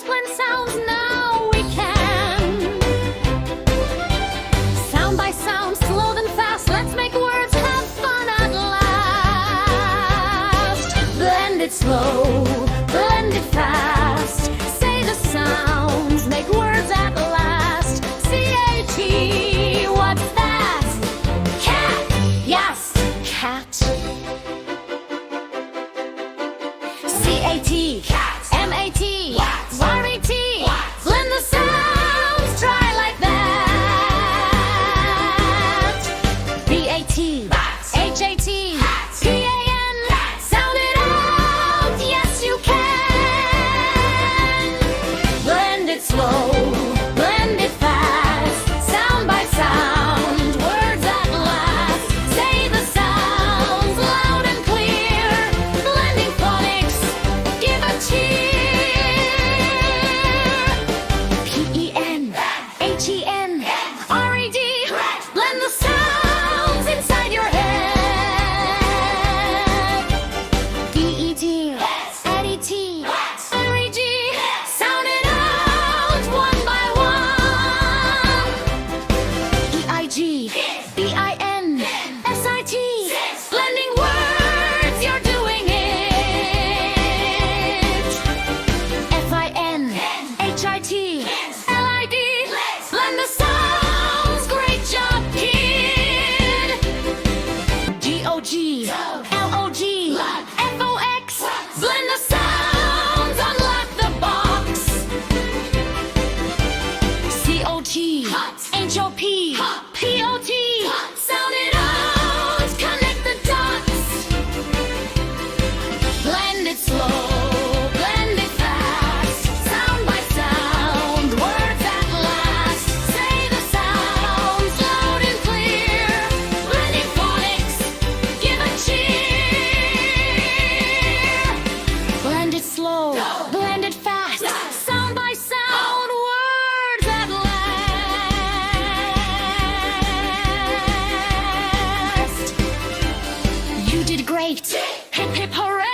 blend sounds, now we can. Sound by sound, slow then fast, let's make words have fun at last. Blend it slow, blend it fast, say the sounds, make words at last. C-A-T, what's that? Cat, yes, cat. C-A-T, M-A-T, R-E-T, blend the sounds, try like that. B-A-T, H-A-T, P-A-N, sound it out, yes you can. Blend it slow, blend it fast, sound by sound, words at last. Say the sounds loud and clear, blending phonics, give a cheer. P-E-N, H-E-N, R-E-D, blend the sounds inside your head. D-E-T, N-E-T, R-E-G, sound it out one by one. E-I-G, B-I-N, S-I-T, blending words, you're doing it. F-I-N, H-I-T, L-I-D, blend the sounds, great job, kid. G-O-G, L-O-G, F-O-X, blend the sounds, unlock the box. C-O-T, H-O-P, P-O-T, sound it out, connect the dots. Blend it slow, blend it fast, sound by sound, words at last. Say the sounds loud and clear, blending phonics, give a cheer. Blend it slow, blend it fast, sound by sound, words at last. You did great, hip hip hooray.